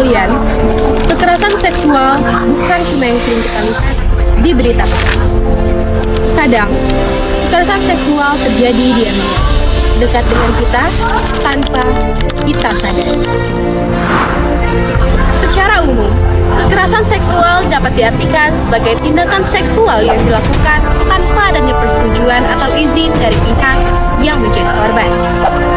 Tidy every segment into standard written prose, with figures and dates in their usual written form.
sekalian, kekerasan seksual bukan cuma yang sering kita lihat di berita. Kadang, kekerasan seksual terjadi di ruang dekat dengan kita tanpa kita sadari. Secara umum, kekerasan seksual dapat diartikan sebagai tindakan seksual yang dilakukan tanpa adanya persetujuan atau izin dari pihak yang menjadi korban.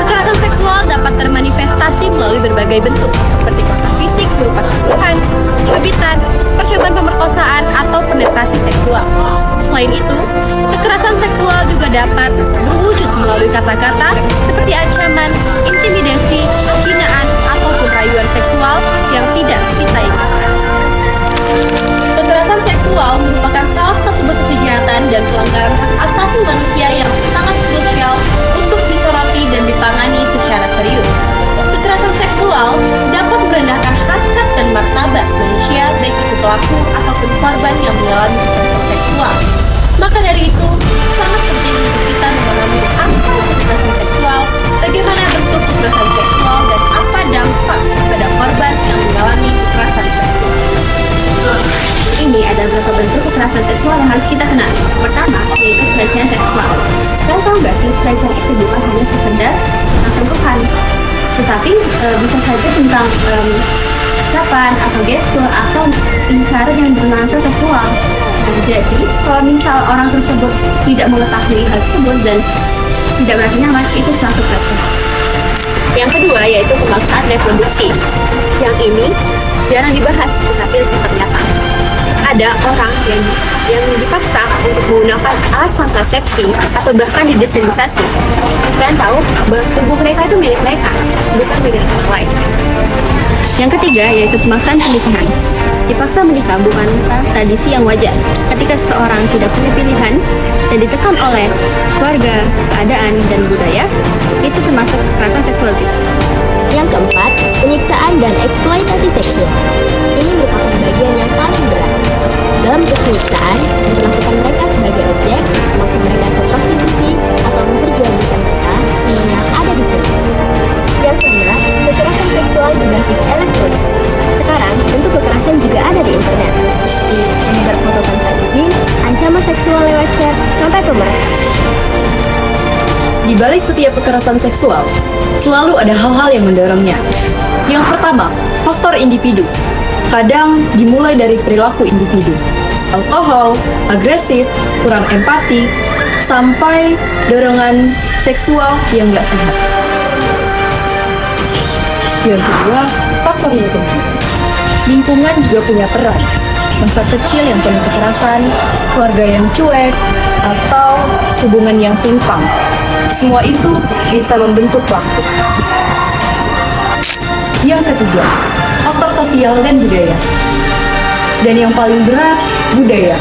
Kekerasan seksual dapat termanifestasi melalui berbagai bentuk, seperti kontak fisik berupa sentuhan, cubitan, percobaan pemerkosaan, atau penetrasi seksual. Selain itu, kekerasan seksual juga dapat berwujud melalui kata-kata seperti ancaman, intimidasi, hinaan, ataupun rayuan seksual yang tidak kita inginkan. Kekerasan seksual merupakan salah satu bentuk kejahatan dan pelanggaran hak asasi manusia yang sangat krusial untuk disoroti dan ditangani secara serius. Kekerasan seksual dapat merendahkan harkat dan martabat manusia, baik itu pelaku ataupun korban yang mengalami kekerasan seksual. Maka dari itu, sangat penting untuk kita memahami apa kekerasan seksual, bagaimana bentuk kekerasan seksual, dan apa dampak pada korban yang mengalami kekerasan seksual. Ini ada beberapa bentuk kekerasan seksual yang harus kita kenali. Pertama, yaitu pelecehan seksual. Kalian tahu nggak sih, pelecehan itu bukan hanya sekedar sentuhan, tetapi bisa saja tentang ucapan atau gestur atau lingkaran yang bernuansa seksual. Nah, jadi kalau misal orang tersebut tidak mengetahui hal tersebut dan tidak merasa nyaman, itu termasuk pelecehan. Yang kedua yaitu pemaksaan reproduksi. Yang ini jarang dibahas, tetapi tetap nyata. Ada orang yang dipaksa untuk menggunakan alat kontrasepsi atau bahkan didesterilisasi. Kalian tahu bahwa tubuh mereka itu milik mereka, bukan milik orang lain. Yang ketiga yaitu pemaksaan pernikahan. Dipaksa menikah bukanlah tradisi yang wajar. Ketika seseorang tidak punya pilihan dan ditekan oleh keluarga, keadaan, dan budaya, itu termasuk kekerasan seksual. Yang keempat, penyiksaan dan eksploitasi seksual. Ini merupakan bagian yang paling berat. Segala bentuk penyiksaan, memperlakukan mereka sebagai objek, memaksa mereka ke prostitusi, atau memperjualbelikan mereka, semuanya ada di sini. Yang kelima, kekerasan seksual berbasis elektronik. Sekarang, bentuk kekerasan juga ada di internet, seperti menyebar foto tanpa izin, ancaman seksual lewat chat, sampai pemerasan. Di balik setiap kekerasan seksual, selalu ada hal-hal yang mendorongnya. Yang pertama, faktor individu. Kadang dimulai dari perilaku individu. Alkohol, agresif, kurang empati, sampai dorongan seksual yang gak sehat. Yang kedua, faktor lingkungan. Lingkungan juga punya peran. Masa kecil yang penuh kekerasan, keluarga yang cuek, atau hubungan yang timpang. Semua itu bisa membentuk pelaku. Yang ketiga, faktor sosial dan budaya. Dan yang paling berat, budaya.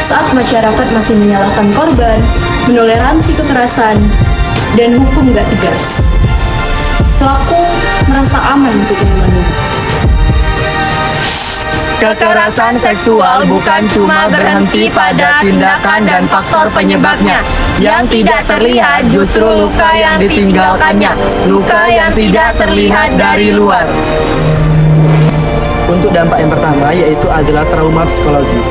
Saat masyarakat masih menyalahkan korban, menoleransi kekerasan, dan hukum gak tegas, pelaku merasa aman untuk menemani. Kekerasan seksual bukan cuma berhenti pada tindakan dan faktor penyebabnya. Yang tidak terlihat justru luka yang ditinggalkannya, luka yang tidak terlihat dari luar. Untuk dampak yang pertama yaitu adalah trauma psikologis.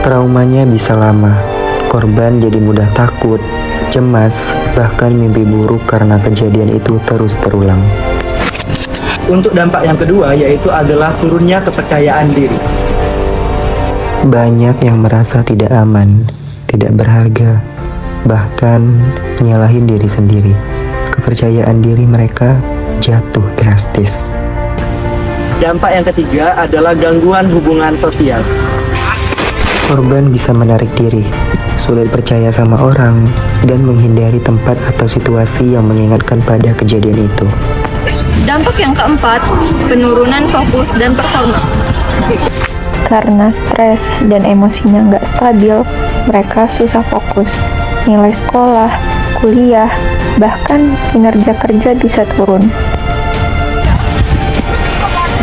Traumanya bisa lama. Korban jadi mudah takut, cemas, bahkan mimpi buruk karena kejadian itu terus terulang. Untuk dampak yang kedua yaitu adalah turunnya kepercayaan diri. Banyak yang merasa tidak aman, tidak berharga, bahkan nyalahin diri sendiri. Kepercayaan diri mereka jatuh drastis. Dampak yang ketiga adalah gangguan hubungan sosial. Korban bisa menarik diri, sulit percaya sama orang, dan menghindari tempat atau situasi yang mengingatkan pada kejadian itu. Dampak yang keempat, penurunan fokus dan performa. Karena stres dan emosinya nggak stabil, mereka susah fokus. Nilai sekolah, kuliah, bahkan kinerja kerja bisa turun.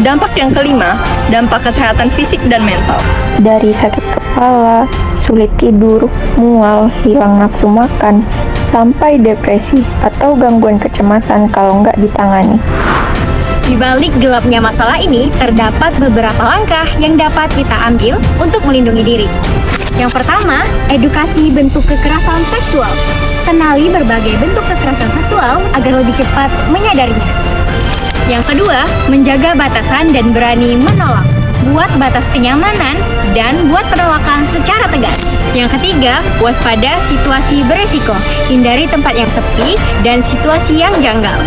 Dampak yang kelima, dampak kesehatan fisik dan mental. Dari sakit kepala, sulit tidur, mual, hilang nafsu makan, sampai depresi atau gangguan kecemasan kalau nggak ditangani. Di balik gelapnya masalah ini, terdapat beberapa langkah yang dapat kita ambil untuk melindungi diri. Yang pertama, edukasi bentuk kekerasan seksual. Kenali berbagai bentuk kekerasan seksual agar lebih cepat menyadarinya. Yang kedua, menjaga batasan dan berani menolak. Buat batas kenyamanan dan buat penolakan secara tegas. Yang ketiga, waspada situasi beresiko. Hindari tempat yang sepi dan situasi yang janggal.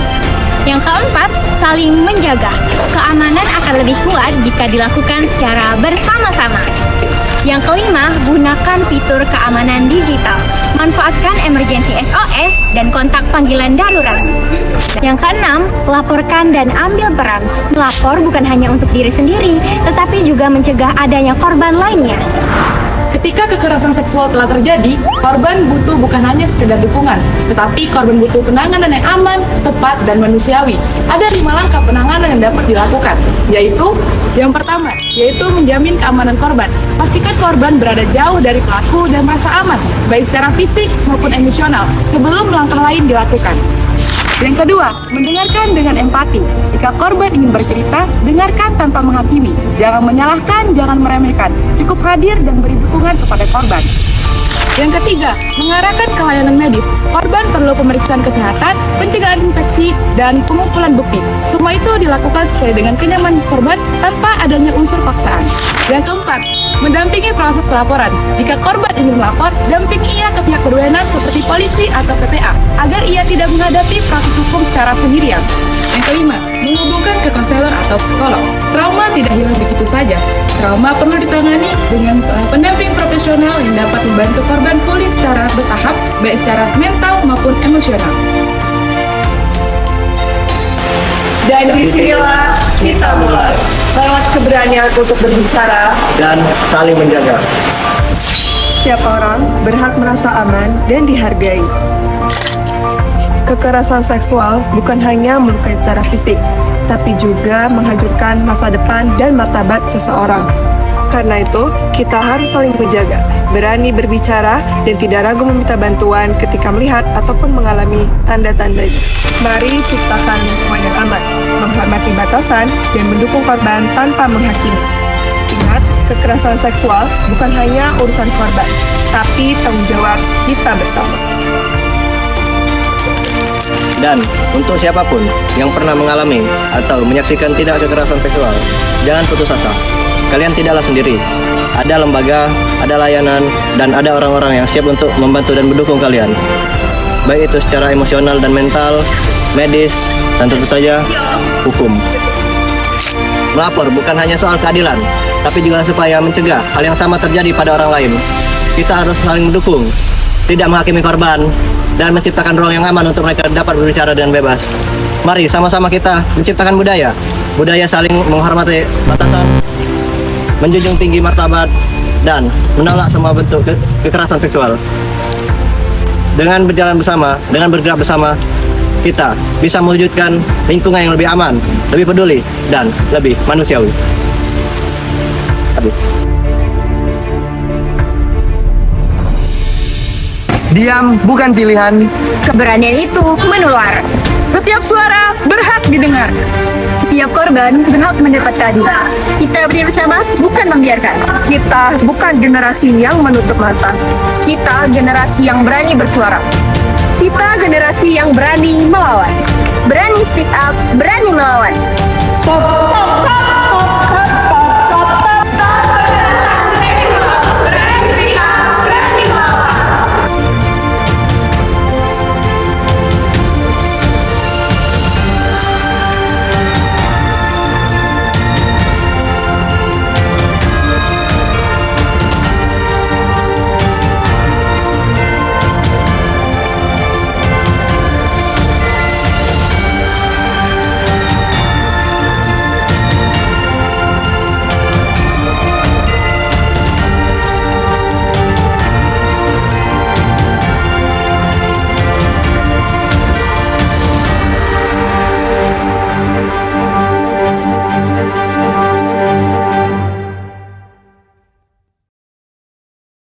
Yang keempat, saling menjaga. Keamanan akan lebih kuat jika dilakukan secara bersama-sama. Yang kelima, gunakan fitur keamanan digital. Manfaatkan emergency SOS dan kontak panggilan darurat. Yang keenam, laporkan dan ambil peran. Melapor bukan hanya untuk diri sendiri, tetapi juga mencegah adanya korban lainnya. Ketika kekerasan seksual telah terjadi, korban butuh bukan hanya sekedar dukungan, tetapi korban butuh penanganan yang aman, tepat, dan manusiawi. Ada 5 langkah penanganan yang dapat dilakukan, yaitu yang pertama, yaitu menjamin keamanan korban. Pastikan korban berada jauh dari pelaku dan merasa aman, baik secara fisik maupun emosional, sebelum langkah lain dilakukan. Yang kedua, mendengarkan dengan empati. Jika korban ingin bercerita, dengarkan tanpa menghakimi. Jangan menyalahkan, jangan meremehkan. Cukup hadir dan beri dukungan kepada korban. Yang ketiga, mengarahkan ke layanan medis. Korban perlu pemeriksaan kesehatan, pencegahan infeksi, dan pengumpulan bukti. Semua itu dilakukan sesuai dengan kenyamanan korban tanpa adanya unsur paksaan. Yang keempat, mendampingi proses pelaporan. Jika korban ingin melapor, dampingi ia ke pihak berwenang seperti polisi atau PPA, agar ia tidak menghadapi proses hukum secara sendirian. Yang kelima, menghubungkan ke konselor atau psikolog. Trauma tidak hilang begitu saja. Trauma perlu ditangani dengan pendamping profesional yang dapat membantu korban pulih secara bertahap, baik secara mental maupun emosional. Dan disinilah kita mulai. Lewat keberanian untuk berbicara Dan saling menjaga. Setiap orang berhak merasa aman dan dihargai. Kekerasan seksual bukan hanya melukai secara fisik, tapi juga menghancurkan masa depan dan martabat seseorang. Karena itu, kita harus saling menjaga, berani berbicara, dan tidak ragu meminta bantuan ketika melihat ataupun mengalami tanda-tanda itu. Mari ciptakan lingkungan yang aman, menghormati batasan, dan mendukung korban tanpa menghakimi. Ingat, kekerasan seksual bukan hanya urusan korban, tapi tanggung jawab kita bersama. Dan untuk siapapun yang pernah mengalami atau menyaksikan tindak kekerasan seksual, jangan putus asa. Kalian tidaklah sendiri. Ada lembaga, ada layanan, dan ada orang-orang yang siap untuk membantu dan mendukung kalian. Baik itu secara emosional dan mental, medis, dan tentu saja hukum. Melapor bukan hanya soal keadilan, tapi juga supaya mencegah hal yang sama terjadi pada orang lain. Kita harus saling mendukung, tidak menghakimi korban, dan menciptakan ruang yang aman untuk mereka dapat berbicara dengan bebas. Mari sama-sama kita menciptakan budaya saling menghormati batasan, menjunjung tinggi martabat, dan menolak semua bentuk kekerasan seksual. Dengan berjalan bersama, dengan bergerak bersama, kita bisa mewujudkan lingkungan yang lebih aman, lebih peduli, dan lebih manusiawi. Diam bukan pilihan. Keberanian itu menular. Setiap suara berhak didengar. Setiap korban berhak mendapat keadilan. Kita berdiri bersama, bukan membiarkan. Kita bukan generasi yang menutup mata. Kita generasi yang berani bersuara. Kita generasi yang berani melawan. Berani speak up, berani melawan. Stop.